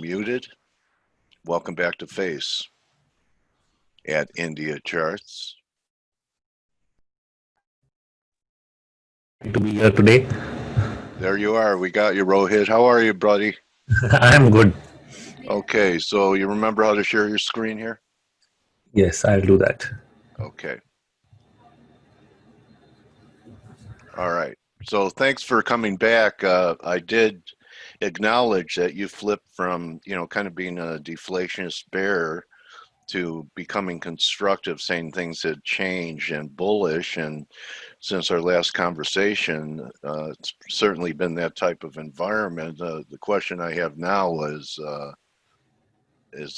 unmuted. Welcome back to Face at India Charts. To be here today. There you are. We got you, Rohit. How are you, buddy? I'm good. Okay, so you remember how to share your screen here? Yes, I'll do that. Okay. All right. So thanks for coming back. I did acknowledge that you flipped from, kind of being a deflationist bear to becoming constructive, saying things had changed and bullish. And since our last conversation, it's certainly been that type of environment. The question I have now is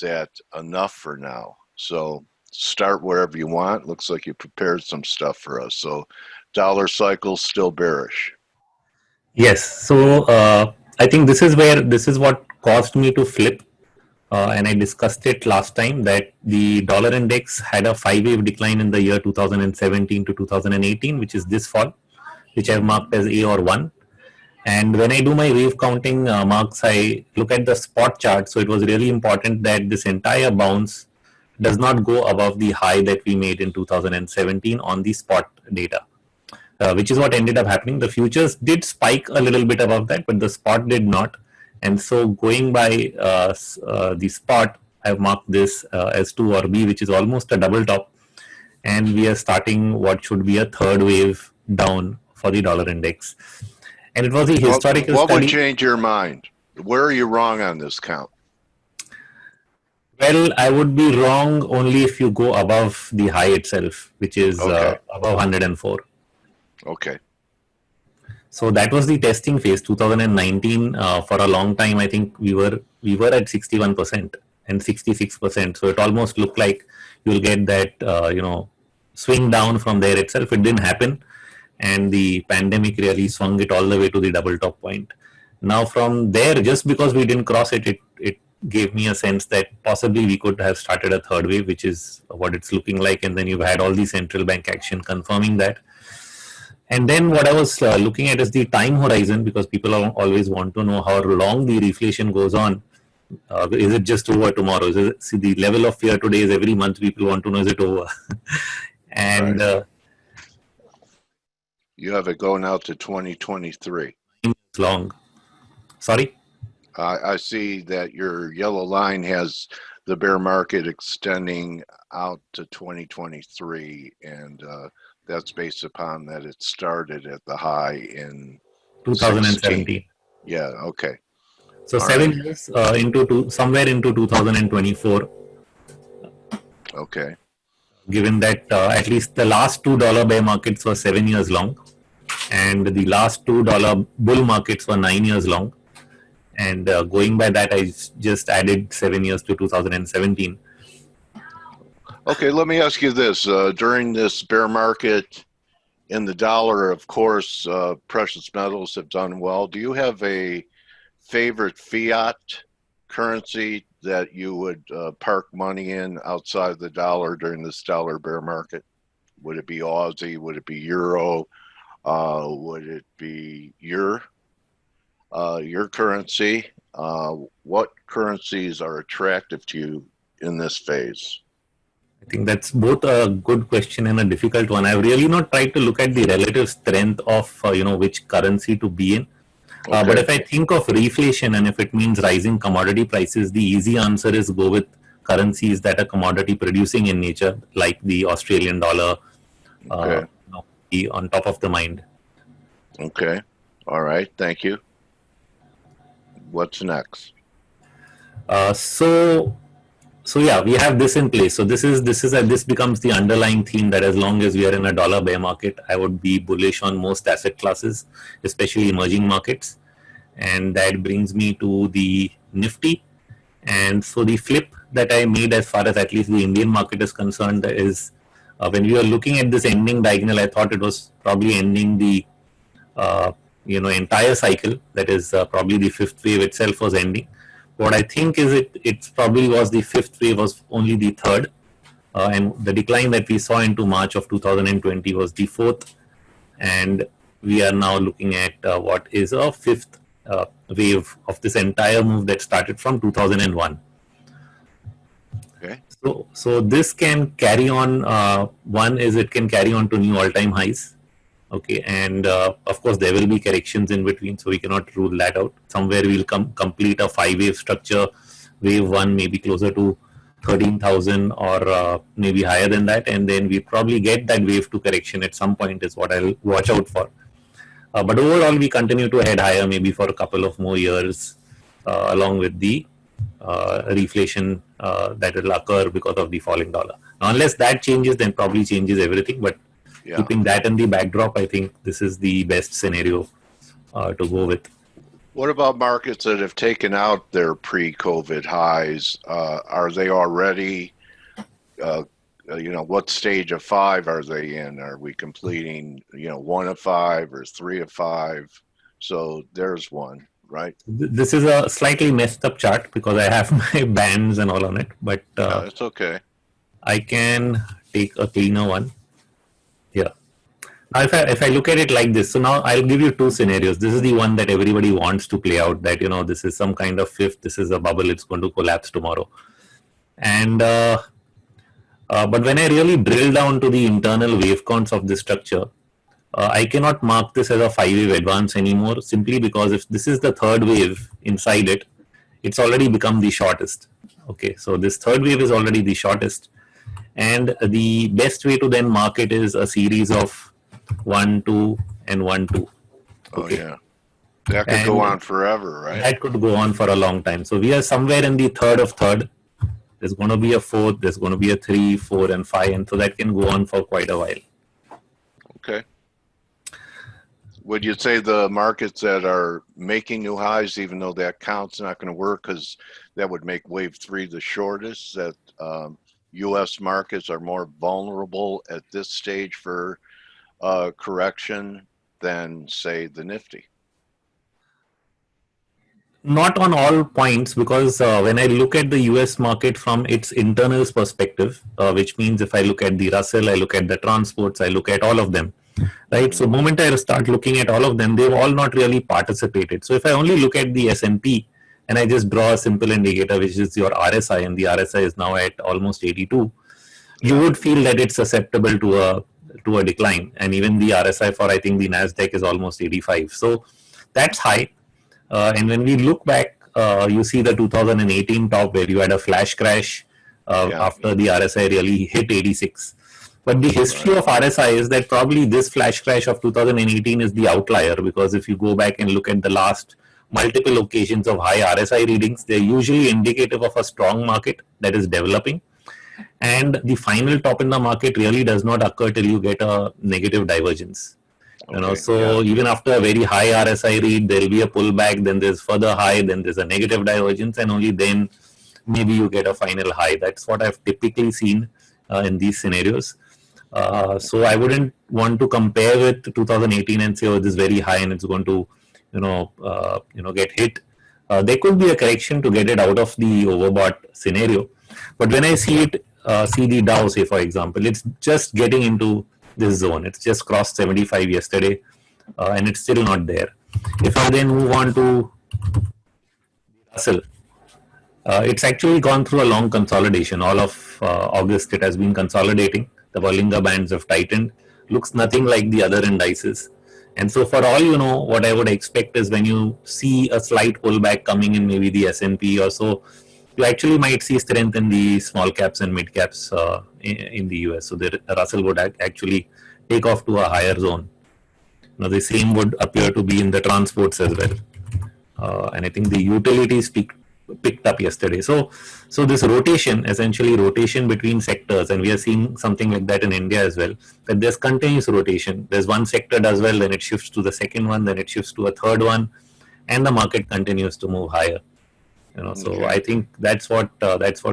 that enough for now? So start wherever you want. Looks like you prepared some stuff for us. So dollar cycle still bearish. Yes. So I think this is what caused me to flip. And I discussed it last time that the dollar index had a 5-wave decline in the year 2017 to 2018, which is this fall, which I've marked as A or 1. And when I do my wave counting marks, I look at the spot chart. So it was really important that this entire bounce does not go above the high that we made in 2017 on the spot data. Which is what ended up happening. The futures did spike a little bit above that, but the spot did not. And so going by the spot, I've marked this as 2 or B, which is almost a double top. And we are starting what should be a third wave down for the dollar index. And it was a historical What study. would change your mind? Where are you wrong on this count? Well, I would be wrong only if you go above the high itself, which is above 104. Okay. So that was the testing phase, 2019. For a long time, I think we were at 61% and 66%. So it almost looked like you'll get that swing down from there itself. It didn't happen, and the pandemic really swung it all the way to the double top point. Now from there, just because we didn't cross it, it gave me a sense that possibly we could have started a third wave, which is what it's looking like. And then you've had all the central bank action confirming that. And then what I was looking at is the time horizon, because people always want to know how long the reflation goes on. Is it just over tomorrow? See, the level of fear today is every month people want to know, is it over? And right. You have it going out to 2023. It's long. Sorry? I see that your yellow line has the bear market extending out to 2023, and that's based upon that it started at the high in 2017. Yeah, okay. So all 7 years somewhere into 2024. Okay. Given that at least the last $2 bear markets were 7 years long, and the last $2 bull markets were 9 years long. And going by that, I just added 7 years to 2017. Okay, let me ask you this. During this bear market in the dollar, of course, precious metals have done well. Do you have a favorite fiat currency that you would park money in outside the dollar during this dollar bear market? Would it be Aussie? Would it be Euro? Would it be your currency? What currencies are attractive to you in this phase? I think that's both a good question and a difficult one. I've really not tried to look at the relative strength of which currency to be in. Okay. But if I think of reflation and if it means rising commodity prices, the easy answer is go with currencies that are commodity producing in nature, like the Australian dollar, okay. On top of the mind. Okay. All right. Thank you. What's next? So yeah, we have this in place. So this becomes the underlying theme that as long as we are in a dollar bear market, I would be bullish on most asset classes, especially emerging markets. And that brings me to the Nifty. And so the flip that I made as far as at least the Indian market is concerned is when we were looking at this ending diagonal, I thought it was probably ending the entire cycle. That is probably the fifth wave itself was ending. What I think is it probably was the fifth wave, was only the third. And the decline that we saw into March of 2020 was the fourth. And we are now looking at what is a fifth wave of this entire move that started from 2001. Okay. So this can carry on. One is it can carry on to new all-time highs. Okay, and of course there will be corrections in between, so we cannot rule that out. Somewhere we'll complete a 5-wave structure. Wave one may be closer to 13,000 or maybe higher than that, and then we probably get that wave two correction at some point is what I'll watch out for. But overall, we continue to head higher, maybe for a couple of more years, along with the reflation that will occur because of the falling dollar. Now, unless that changes, then probably changes everything. But keeping that in the backdrop, I think this is the best scenario to go with. What about markets that have taken out their pre-COVID highs? Are they already, what stage of 5 are they in? Are we completing, 1 of 5 or 3 of 5? So there's one, right? This is a slightly messed up chart because I have my bands and all on it, but it's okay. I can take a cleaner one. Yeah. Now, if I look at it like this, so now I'll give you two scenarios. This is the one that everybody wants to play out, that, this is some kind of fifth, this is a bubble, it's going to collapse tomorrow. And, but when I really drill down to the internal wave counts of this structure, I cannot mark this as a 5-wave advance anymore, simply because if this is the third wave inside it, it's already become the shortest. Okay, so this third wave is already the shortest. And the best way to then mark it is a series of 1, 2, and 1, 2. Okay. Oh, yeah. That could go on forever, right? That could go on for a long time. So we are somewhere in the third of third. There's going to be a fourth, there's going to be a 3, 4, and 5. And so that can go on for quite a while. Okay. Would you say the markets that are making new highs, even though that count's not going to work, because that would make wave 3 the shortest, that U.S. markets are more vulnerable at this stage for correction than, say, the Nifty? Not on all points, because when I look at the US market from its internals perspective, which means if I look at the Russell, I look at the transports, I look at all of them, right? So the moment I start looking at all of them, they've all not really participated. So if I only look at the S&P and I just draw a simple indicator, which is your RSI, and the RSI is now at almost 82, you would feel that it's susceptible to a decline. And even the RSI for, I think, the Nasdaq is almost 85. So that's high. And when we look back, you see the 2018 top where you had a flash crash after the RSI really hit 86. But the history of RSI is that probably this flash crash of 2018 is the outlier, because if you go back and look at the last multiple occasions of high RSI readings, they're usually indicative of a strong market that is developing. And the final top in the market really does not occur till you get a negative divergence. Even after a very high RSI read, there will be a pullback, then there's further high, then there's a negative divergence, and only then maybe you get a final high. That's what I've typically seen in these scenarios. So I wouldn't want to compare with 2018 and say, oh, this is very high and it's going to, get hit. There could be a correction to get it out of the overbought scenario. But when I see the Dow, say, for example, it's just getting into this zone. It's just crossed 75 yesterday, and it's still not there. If I then move on to Russell, it's actually gone through a long consolidation. All of August, it has been consolidating. The Bollinger Bands have tightened. Looks nothing like the other indices. And so for all what I would expect is when you see a slight pullback coming in, maybe the S&P or so, you actually might see strength in the small caps and mid caps in the US. So the Russell would actually take off to a higher zone. Now the same would appear to be in the transports as well. And I think the utilities picked up yesterday. So this rotation, essentially rotation between sectors, and we are seeing something like that in India as well, that there's continuous rotation. There's one sector does well, then it shifts to the second one, then it shifts to a third one, and the market continues to move higher. So I think that's what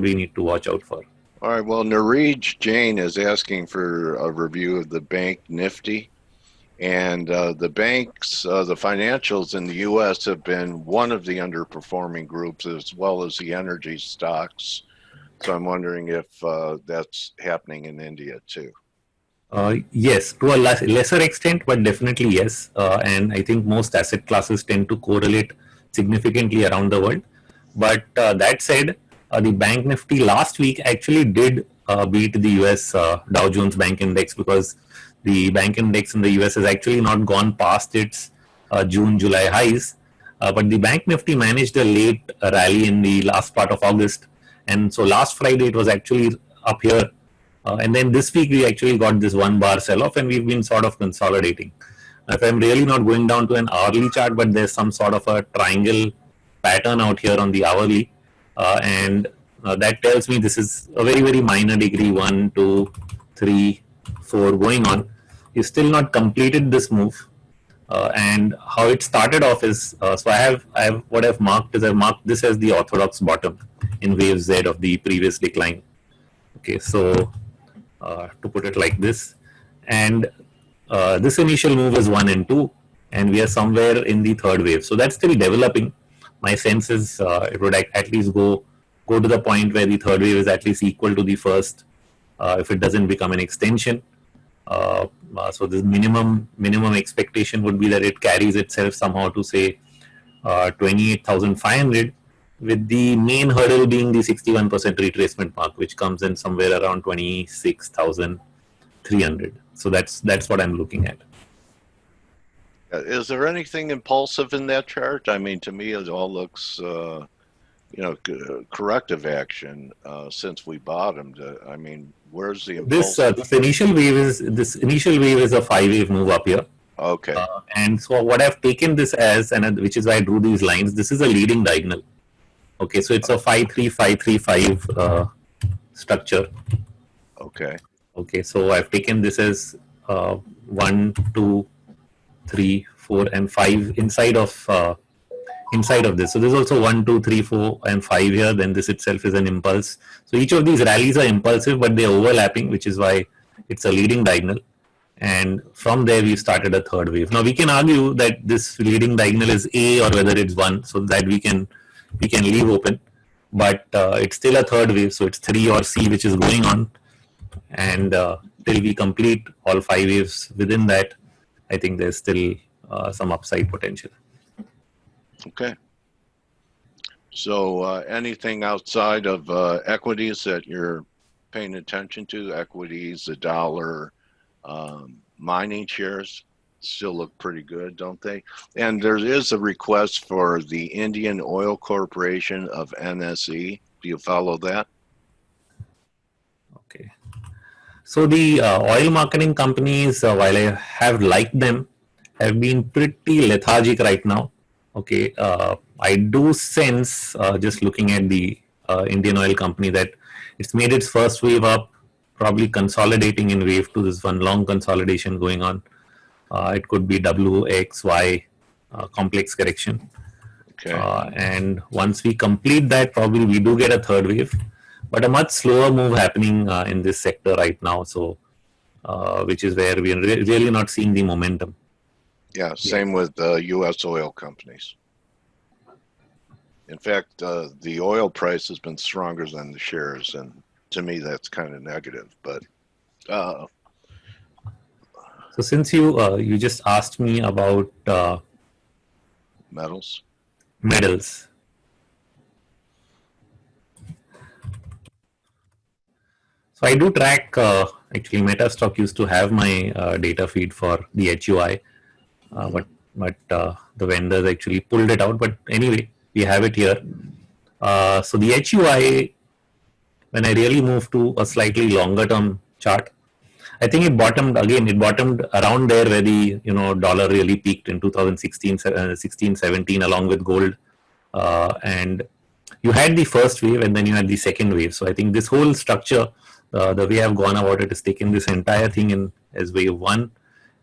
we need to watch out for. All right. Well, Nareej Jain is asking for a review of the bank Nifty, and the banks, the financials in the U.S. have been one of the underperforming groups, as well as the energy stocks. So I'm wondering if that's happening in India too. Yes, to a lesser extent, but definitely yes. And I think most asset classes tend to correlate significantly around the world. But that said, the Bank Nifty last week actually did beat the US Dow Jones Bank Index, because the bank index in the US has actually not gone past its June, July highs. But the Bank Nifty managed a late rally in the last part of August. And so last Friday it was actually up here. And then this week we actually got this one bar sell off, and we've been sort of consolidating. If I'm really not going down to an hourly chart, but there's some sort of a triangle pattern out here on the hourly, and that tells me this is a very, very minor degree, 1, 2, 3, 4 going on. You still not completed this move. And how it started off is, so I have what I've marked is I've marked this as the orthodox bottom in wave Z of the previous decline. Okay, so to put it like this, and this initial move is 1 and 2, and we are somewhere in the third wave. So that's still developing. My sense is it would at least go to the point where the third wave is at least equal to the first, if it doesn't become an extension. So the minimum expectation would be that it carries itself somehow to say 28,500, with the main hurdle being the 61% retracement mark, which comes in somewhere around 26,300. So that's what I'm looking at. Is there anything impulsive in that chart? I mean, to me, it all looks, corrective action since we bottomed. I mean, where's the impulsive? This initial wave is a 5-wave move up here. Okay. And so what I've taken this as, and which is why I drew these lines, this is a leading diagonal. Okay, so it's a 5-3-5-3-5 structure. Okay. Okay, so I've taken this as 1, 2, 3, 4, and 5 inside of this. So there's also 1, 2, 3, 4, and 5 here. Then this itself is an impulse. So each of these rallies are impulsive, but they're overlapping, which is why it's a leading diagonal. And from there, we started a third wave. Now we can argue that this leading diagonal is A or whether it's 1, so that we can leave open. But it's still a third wave, so it's 3 or C which is going on. And till we complete all 5 waves within that, I think there's still some upside potential. Okay. So anything outside of equities that you're paying attention to? Equities, the dollar, mining shares still look pretty good, don't they? And there is a request for the Indian Oil Corporation of NSE. Do you follow that? Okay. So the oil marketing companies, while I have liked them, have been pretty lethargic right now. Okay, I do sense, just looking at the Indian oil company, that it's made its first wave up, probably consolidating in wave 2. There's one long consolidation going on. It could be W, X, Y, complex correction. Okay. And once we complete that, probably we do get a third wave, but a much slower move happening in this sector right now. So, which is where we are really not seeing the momentum. Yeah, same with U.S. oil companies. In fact, the oil price has been stronger than the shares, and to me, that's kind of negative. But so, since you just asked me about metals. So I do track. Actually, Metastock used to have my data feed for the HUI. But the vendors actually pulled it out. But anyway, we have it here. So the HUI, when I really moved to a slightly longer term chart, I think it bottomed around there where the dollar really peaked in 2016, 17 along with gold, and you had the first wave and then you had the second wave. So I think this whole structure, the way I've gone about it, is taking this entire thing in as wave 1.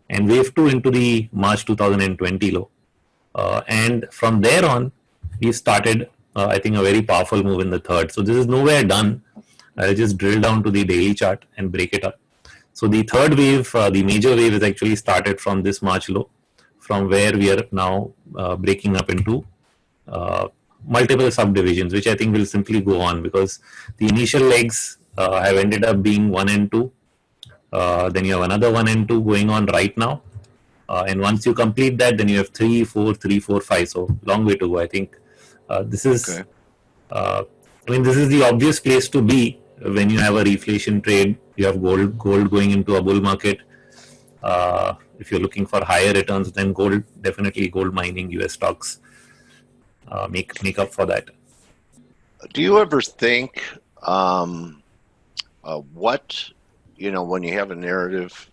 And wave 2 into the March 2020 low. And from there on, we started, I think, a very powerful move in the third. So this is nowhere done. I'll just drill down to the daily chart and break it up. So the third wave, the major wave, is actually started from this March low, from where we are now breaking up into multiple subdivisions, which I think will simply go on, because the initial legs have ended up being 1 and 2. Then you have another 1 and 2 going on right now. And once you complete that, then you have 3, 4, 3, 4, 5. So long way to go. I think this is, Okay. I mean, this is the obvious place to be when you have a reflation trade. You have gold going into a bull market. If you're looking for higher returns, then gold, definitely gold mining, US stocks make up for that. Do you ever think what, when you have a narrative,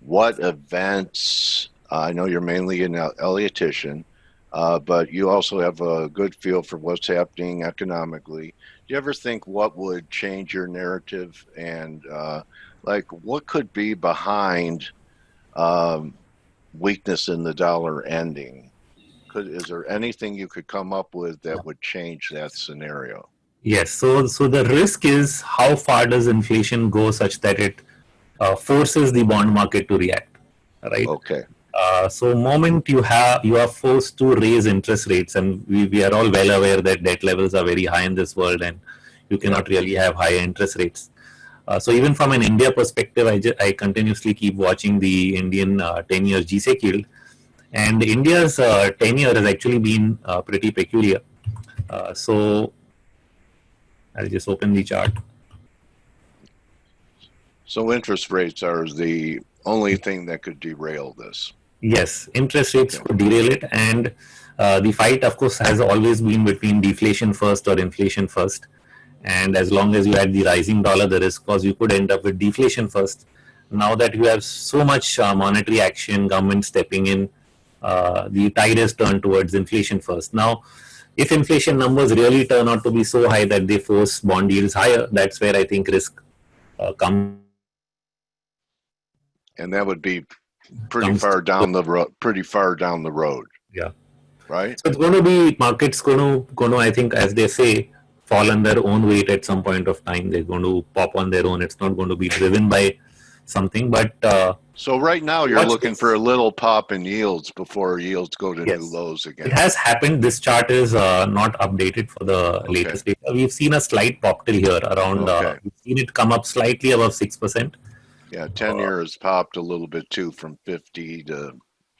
what events, I know you're mainly an Elliotian, but you also have a good feel for what's happening economically. Do you ever think what would change your narrative and like what could be behind weakness in the dollar ending? Is there anything you could come up with that would change that scenario? Yes. So the risk is how far does inflation go such that it forces the bond market to react, right? Okay. So moment you are forced to raise interest rates, and we are all well aware that debt levels are very high in this world, and you cannot really have higher interest rates. So even from an India perspective, I continuously keep watching the Indian 10-year G-Sec yield, and India's 10-year has actually been pretty peculiar. So I'll just open the chart. So interest rates are the only thing that could derail this. Yes, interest rates could derail it, and the fight, of course, has always been between deflation first or inflation first. And as long as you had the rising dollar, the risk was you could end up with deflation first. Now that you have so much monetary action, government stepping in, the tide has turned towards inflation first. Now, if inflation numbers really turn out to be so high that they force bond yields higher, that's where I think risk comes. And that would be pretty far down the road. Pretty far down the road. Yeah. Right. So it's going to be markets going to I think, as they say, fall on their own weight at some point of time. They're going to pop on their own. It's not going to be driven by something. But so right now you're looking for a little pop in yields before yields go to new lows again. It has happened. This chart is not updated for the latest data. We've seen a slight pop till here around. We've seen it come up slightly above 6%. Yeah, 10-year has popped a little bit too, from 50 to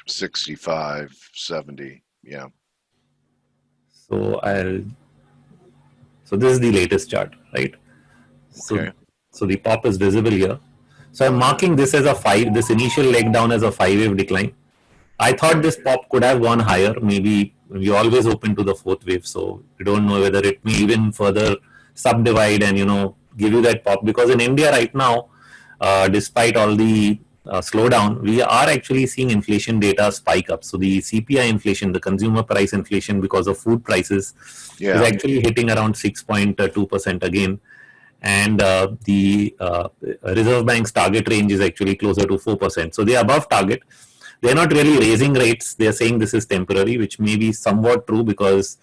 65, 70. Yeah. So this is the latest chart, right? Okay. So the pop is visible here. So I'm marking this as this initial leg down as a 5-wave decline. I thought this pop could have gone higher. Maybe we always open to the 4th wave, so we don't know whether it may even further subdivide and give you that pop. Because in India right now, despite all the slowdown, we are actually seeing inflation data spike up. So the CPI inflation, the consumer price inflation because of food prices, is actually hitting around 6.2% again. And the Reserve Bank's target range is actually closer to 4%. So they are above target. They're not really raising rates. They're saying this is temporary, which may be somewhat true because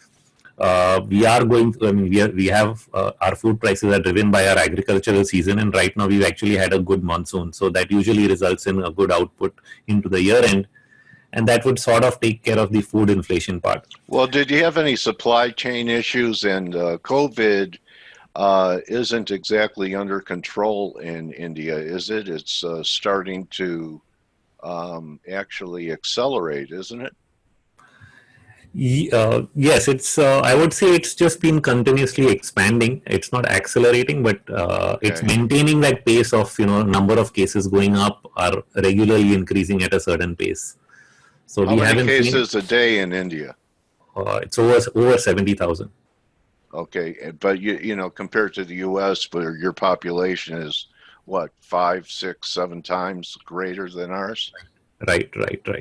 we have our food prices are driven by our agricultural season, and right now we've actually had a good monsoon, so that usually results in a good output into the year end, and that would sort of take care of the food inflation part. Well, did you have any supply chain issues? And COVID isn't exactly under control in India, is it? It's starting to actually accelerate, isn't it? Yes, it's. I would say it's just been continuously expanding. It's not accelerating, but it's maintaining that pace of number of cases going up are regularly increasing at a certain pace. So how many cases a day in India? It's over 70,000. Okay, but compared to the U.S., where your population is what, 5, 6, 7 times greater than ours? Right.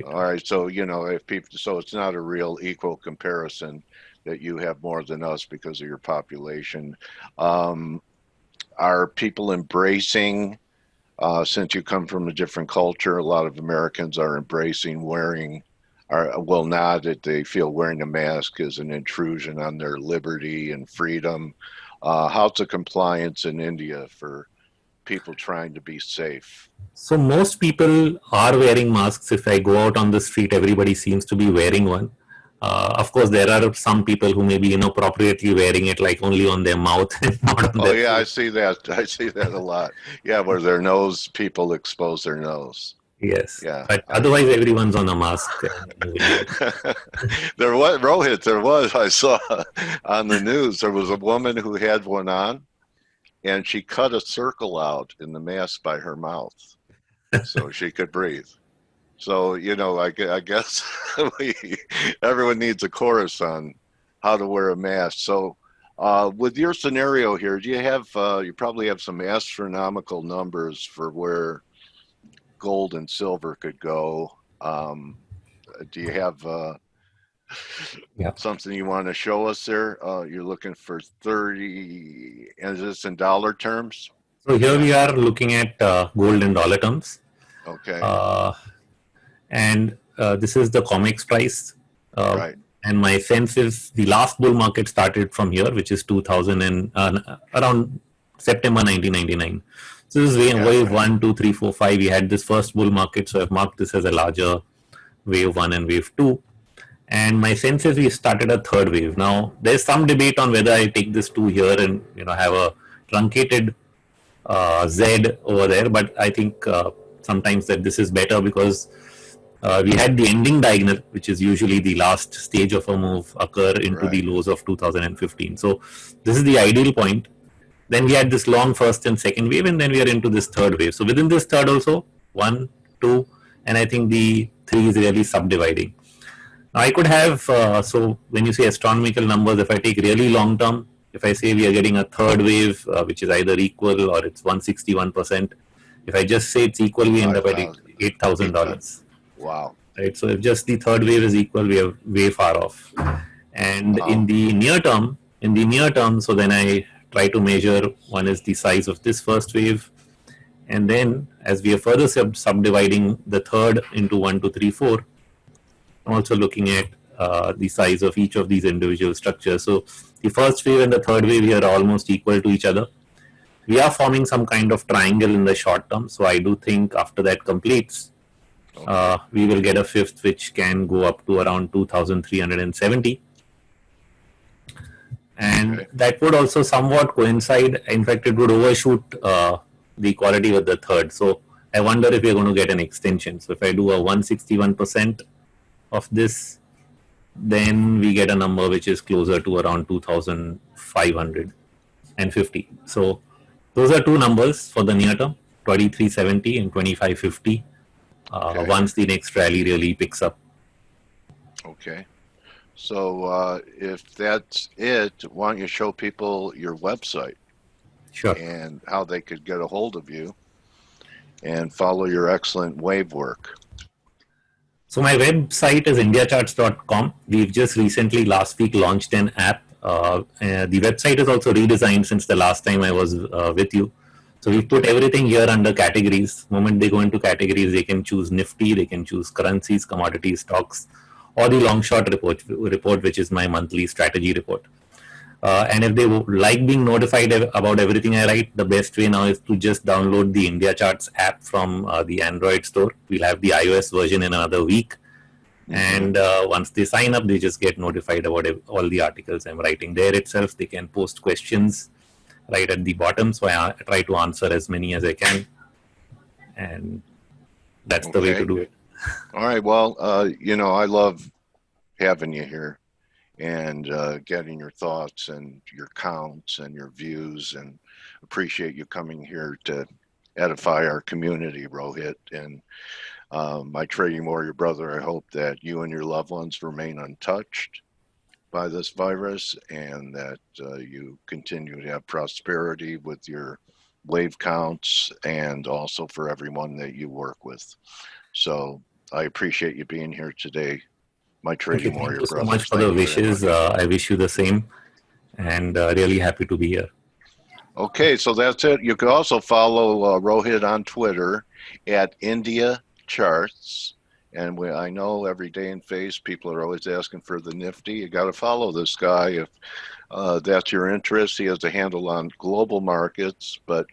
All right, so if people, so it's not a real equal comparison that you have more than us because of your population. Are people embracing? Since you come from a different culture, a lot of Americans are embracing wearing. Now that they feel wearing a mask is an intrusion on their liberty and freedom. How's the compliance in India for people trying to be safe? So most people are wearing masks. If I go out on the street, everybody seems to be wearing one. Of course, there are some people who may be inappropriately wearing it, like only on their mouth and not on their face. I see that a lot. Yeah, where their nose, people expose their nose. Yes, Yeah. but otherwise everyone's on a mask. There was Rohit. There was. I saw on the news. There was a woman who had one on, and she cut a circle out in the mask by her mouth so she could breathe. So I guess everyone needs a chorus on how to wear a mask. So, with your scenario here, do you have you probably have some astronomical numbers for where gold and silver could go? Do you have Yeah. something you want to show us there? You're looking for 30, and is this in dollar terms? So here we are looking at gold in dollar terms, Okay, uh, and this is the COMEX price. right. And my sense is the last bull market started from here, which is 2000 and around September 1999. So this is wave Gotcha. 1, 2, 3, 4, 5. We had this first bull market, so I've marked this as a larger wave 1 and wave 2. And my sense is we started a third wave. Now there's some debate on whether I take this 2 here and have a truncated Z over there, but I think sometimes that this is better because we had the ending diagonal, which is usually the last stage of a move, occur into the Right. lows of 2015. So this is the ideal point. Then we had this long first and second wave, and then we are into this third wave. So within this third also, 1, 2, and I think the 3 is really subdividing. Now I could have, so when you say astronomical numbers, if I take really long term, if I say we are getting a third wave, which is either equal or it's 161%, if I just say it's equal, we end up at 5,000. $8,000. Wow. Right? So if just the third wave is equal, we are way far off. And Wow. in the near term, so then I try to measure, one is the size of this first wave, and then as we are further subdividing the third into 1, 2, 3, 4, I'm also looking at the size of each of these individual structures. So the first wave and the third wave here are almost equal to each other. We are forming some kind of triangle in the short term. So I do think after that completes, Okay. we will get a fifth which can go up to around 2,370. And Okay. that would also somewhat coincide. In fact, it would overshoot the quality with the third. So I wonder if we're going to get an extension. So if I do a 161% of this, then we get a number which is closer to around 2,550. So those are two numbers for the near term, 2,370 and 2,550. Okay. Once the next rally really picks up. Okay. So if that's it, why don't you show people your website Sure. and how they could get a hold of you and follow your excellent wave work? So my website is indiacharts.com. We've just recently last week launched an app. The website is also redesigned since the last time I was with you. So we've put everything here under categories. The moment they go into categories, they can choose Nifty, they can choose currencies, commodities, stocks, or the long short report, which is my monthly strategy report. And if they like being notified about everything I write, the best way now is to just download the India Charts app from the Android store. We'll have the iOS version in another week. And once they sign up, they just get notified about all the articles I'm writing there itself. They can post questions right at the bottom. So I try to answer as many as I can. And that's the way to do it. All right. Well, I love having you here and getting your thoughts and your counts and your views, and appreciate you coming here to edify our community, Rohit. And my trading warrior brother, I hope that you and your loved ones remain untouched by this virus, and that you continue to have prosperity with your wave counts, and also for everyone that you work with. So I appreciate you being here today, my trading Thank warrior you so brothers. much for Thank the you very wishes. much. I wish you the same, and really happy to be here. Okay, so that's it. You can also follow Rohit on Twitter at India Charts. And I know every day in Face, people are always asking for the Nifty. You got to follow this guy if that's your interest. He has a handle on global markets, but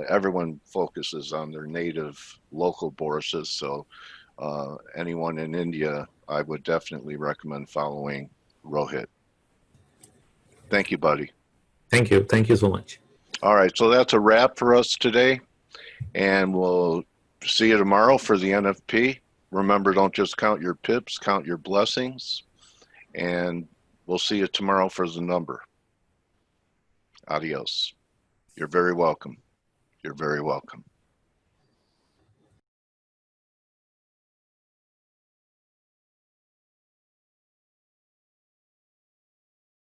everyone focuses on their native local bourses. So anyone in India, I would definitely recommend following Rohit. Thank you, buddy. Thank you. Thank you so much. All right, so that's a wrap for us today, and we'll see you tomorrow for the NFP. Remember, don't just count your pips, count your blessings. And we'll see you tomorrow for the number. Adios. You're very welcome. You're very welcome.